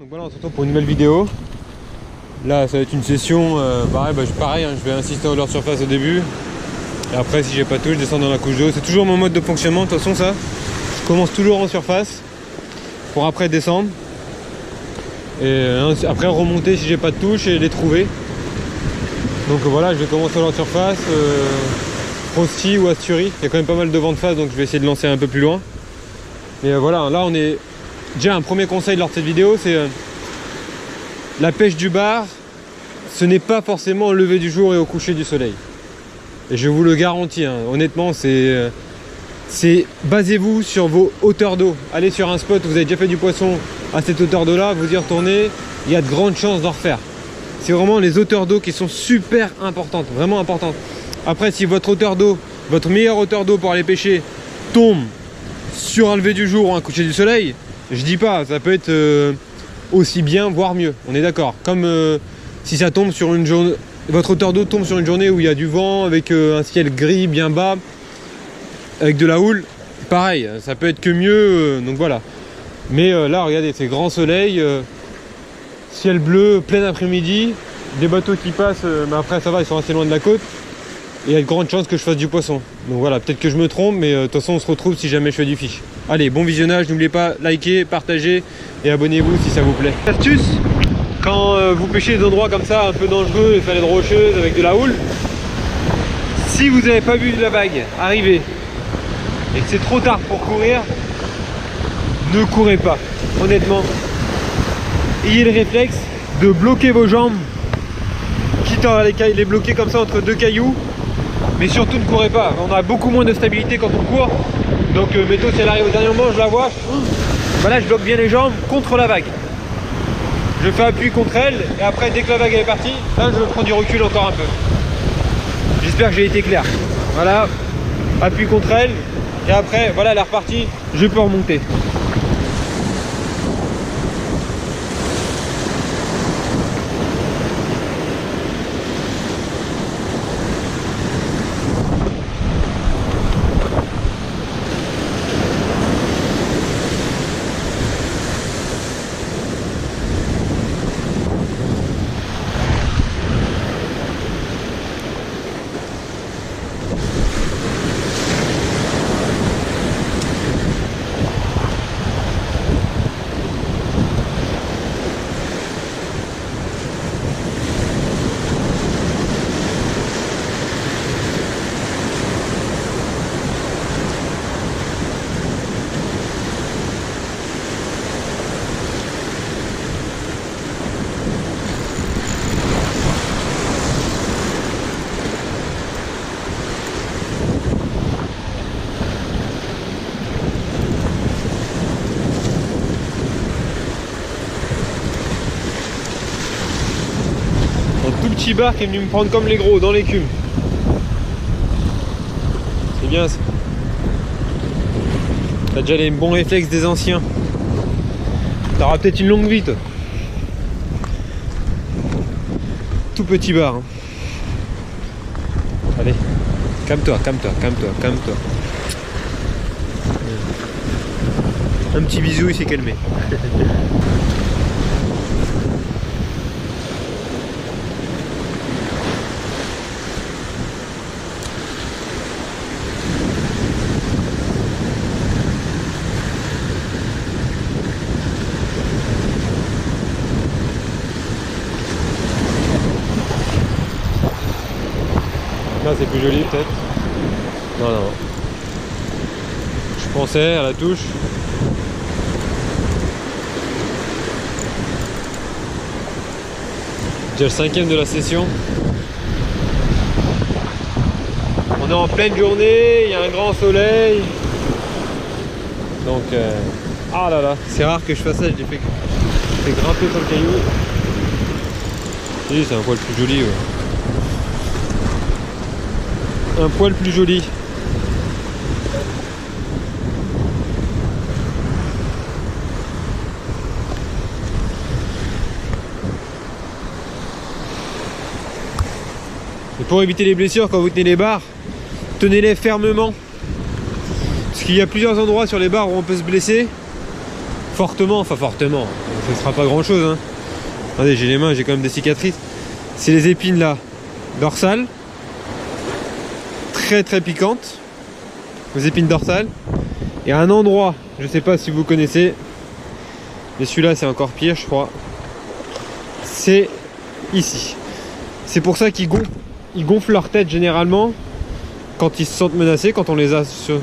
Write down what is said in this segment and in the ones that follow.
Donc voilà, on se retrouve pour une nouvelle vidéo. Là, ça va être une session pareil, hein, je vais insister en leur surface au début. Et après, si j'ai pas tout, je descends dans la couche d'eau. C'est toujours mon mode de fonctionnement. De toute façon, ça, je commence toujours en surface pour après descendre. Et après remonter si j'ai pas de touche et les trouver. Donc voilà, je vais commencer en leur surface. Frosty ou Asturie. Il y a quand même pas mal de vent de face, donc je vais essayer de lancer un peu plus loin. Mais voilà, là on est... Déjà un premier conseil lors de cette vidéo, c'est la pêche du bar, ce n'est pas forcément au lever du jour et au coucher du soleil. Et je vous le garantis, hein, honnêtement, c'est basez-vous sur vos hauteurs d'eau. Allez sur un spot où vous avez déjà fait du poisson à cette hauteur d'eau là, vous y retournez, il y a de grandes chances d'en refaire. C'est vraiment les hauteurs d'eau qui sont super importantes, vraiment importantes. Après, si votre hauteur d'eau, votre meilleure hauteur d'eau pour aller pêcher tombe sur un lever du jour ou un coucher du soleil, je dis pas, ça peut être aussi bien, voire mieux, on est d'accord. Comme si ça tombe sur une journée, votre hauteur d'eau tombe sur une journée où il y a du vent, avec un ciel gris bien bas, avec de la houle, pareil, ça peut être que mieux, donc voilà. Mais là, regardez, c'est grand soleil, ciel bleu, plein après-midi, des bateaux qui passent, mais après ça va, ils sont assez loin de la côte. Et il y a de grandes chances que je fasse du poisson. Donc voilà, peut-être que je me trompe, mais de toute façon on se retrouve si jamais je fais du fish. Allez, bon visionnage, n'oubliez pas, likez, partagez et abonnez-vous si ça vous plaît. Astuce, quand vous pêchez des endroits comme ça, un peu dangereux, les falaises rocheuses avec de la houle, si vous n'avez pas vu la vague arriver et que c'est trop tard pour courir, ne courez pas, honnêtement. Ayez le réflexe de bloquer vos jambes, quitte à les bloquer comme ça entre deux cailloux. Mais surtout ne courez pas, on a beaucoup moins de stabilité quand on court. Donc mettons si elle arrive au dernier moment, je la vois, voilà, je bloque bien les jambes contre la vague. Je fais appui contre elle et après dès que la vague est partie, là je prends du recul encore un peu. J'espère que j'ai été clair. Voilà, appui contre elle et après voilà elle est repartie, je peux remonter. Petit bar qui est venu me prendre comme les gros dans l'écume. C'est bien ça. T'as déjà les bons réflexes des anciens. T'auras peut-être une longue vie toi. Tout petit bar. Hein. Allez, calme-toi, calme-toi, calme-toi, calme-toi. Un petit bisou, il s'est calmé. Là c'est plus joli peut-être. Non, non. Je pensais à la touche. Déjà le 5e de la session. On est en pleine journée, il y a un grand soleil. Donc ah là là, c'est rare que je fasse ça, je l'ai fait grimper sur le caillou. Oui, c'est un poil plus joli, ouais. Un poil plus joli. Et pour éviter les blessures quand vous tenez les barres, tenez-les fermement. Parce qu'il y a plusieurs endroits sur les barres où on peut se blesser. fortement, enfin fortement, ce sera pas grand chose, hein. Regardez, j'ai les mains, j'ai quand même des cicatrices. C'est les épines là, dorsales, très très piquantes, les épines dorsales. Et à un endroit, je sais pas si vous connaissez, mais celui-là c'est encore pire je crois, c'est ici. C'est pour ça qu'ils gonflent leur tête généralement quand ils se sentent menacés, quand on les a sur...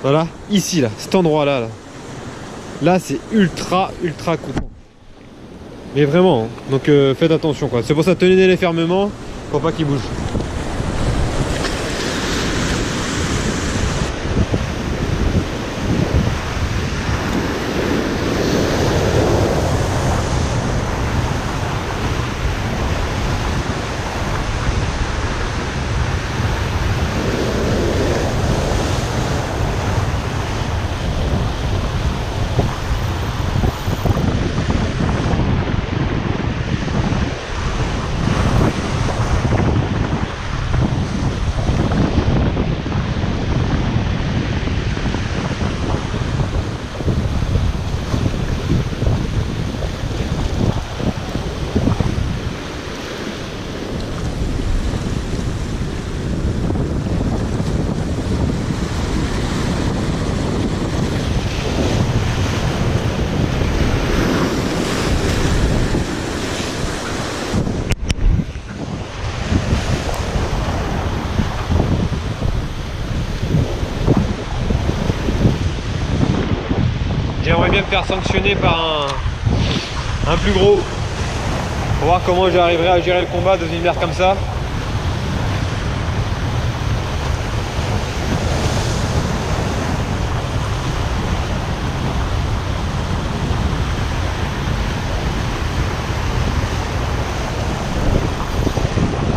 Voilà, ici là, cet endroit là. Là c'est ultra coupant. Mais vraiment, hein. Donc faites attention quoi. C'est pour ça, tenez-les fermement pour pas qu'ils bougent. J'aimerais bien me faire sanctionner par un plus gros pour voir comment j'arriverai à gérer le combat dans une mer comme ça.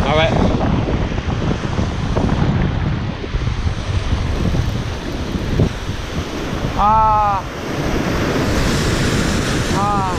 Ah ouais. Ah. Ah.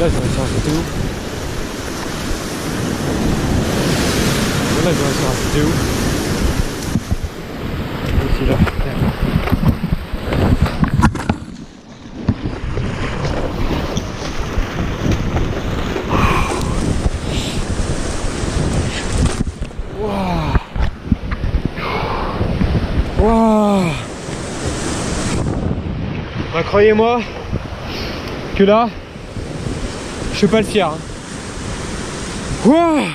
Là, je vais réussir à sauter où? Là, je vais réussir à sauter où? Ici, là. Waouh! Bah, croyez-moi que là, je suis pas le fier. Hein. Waouh!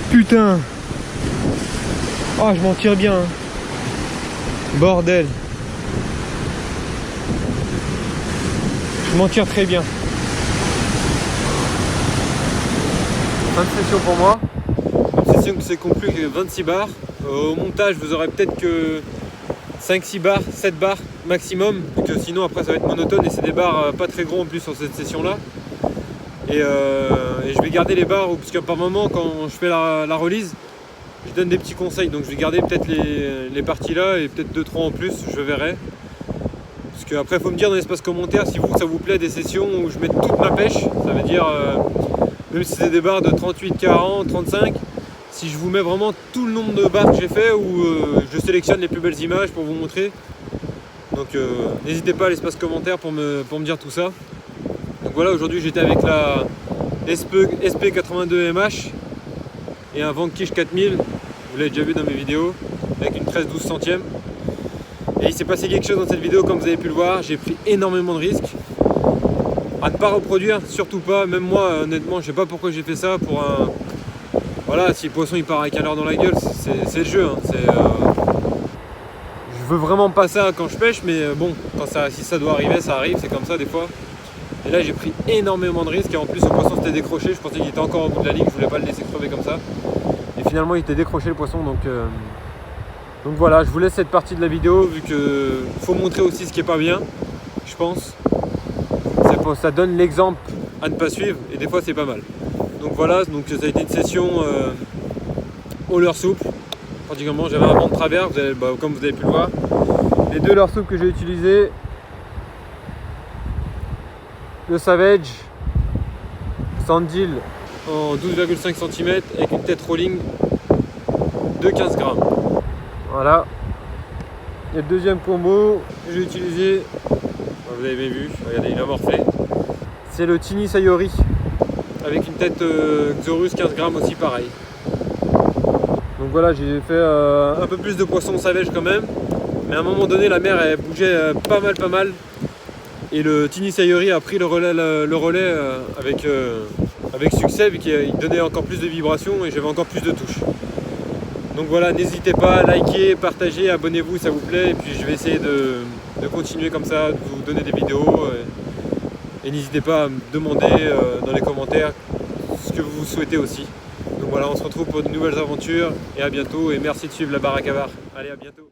Putain! Oh, je m'en tire bien. Hein. Bordel! Je m'en tire très bien. Fin de session pour moi. Une session qui s'est conclue avec 26 bars. Au montage, vous aurez peut-être que 5-6 bars, 7 bars maximum, que sinon après ça va être monotone et c'est des bars pas très gros en plus sur cette session là. Et je vais garder les bars, parce que par moment quand je fais la release, je donne des petits conseils, donc je vais garder peut-être les parties là et peut-être 2-3 en plus, je verrai. Parce que après il faut me dire dans l'espace commentaire si ça vous plaît des sessions où je mets toute ma pêche, ça veut dire même si c'est des bars de 38, 40, 35, si je vous mets vraiment tout le nombre de bars que j'ai fait ou je sélectionne les plus belles images pour vous montrer. Donc n'hésitez pas à l'espace commentaire pour me dire tout ça. Donc voilà, aujourd'hui j'étais avec la SP82MH et un Vanquish 4000, vous l'avez déjà vu dans mes vidéos, avec une 13-12 centième. Et il s'est passé quelque chose dans cette vidéo, comme vous avez pu le voir, j'ai pris énormément de risques. À ne pas reproduire, surtout pas, même moi honnêtement je sais pas pourquoi j'ai fait ça pour un... Voilà, si le poisson il part avec un leurre dans la gueule, c'est le jeu. Hein. Je veux vraiment pas ça quand je pêche, mais bon, si ça doit arriver, ça arrive, c'est comme ça des fois. Et là j'ai pris énormément de risques et en plus le poisson s'était décroché, je pensais qu'il était encore au bout de la ligne, je voulais pas le laisser crever comme ça. Et finalement il était décroché le poisson, donc voilà, je vous laisse cette partie de la vidéo vu que faut montrer aussi ce qui est pas bien, je pense. Ça donne l'exemple à ne pas suivre et des fois c'est pas mal. Donc voilà, donc ça a été une session au leurre souple. Pratiquement j'avais un vent de travers, comme vous avez pu le voir. Les deux leurres souples que j'ai utilisés, le Savage Sandil en 12,5 cm avec une tête rolling de 15 grammes. Voilà. Et le deuxième combo que j'ai utilisé, vous avez vu, regardez il a morflé, c'est le Tini Sayori avec une tête Xorus 15 grammes aussi pareil. Donc voilà, j'ai fait un peu plus de poissons Savage quand même, mais à un moment donné la mer elle bougeait pas mal et le Tini Sayori a pris le relais avec succès vu qu'il donnait encore plus de vibrations et j'avais encore plus de touches. Donc voilà, n'hésitez pas à liker, partager, abonnez-vous si ça vous plaît et puis je vais essayer de continuer comme ça, de vous donner des vidéos et n'hésitez pas à me demander dans les commentaires ce que vous souhaitez aussi. Donc voilà, on se retrouve pour de nouvelles aventures et à bientôt et merci de suivre la baraque à bar. Allez, à bientôt.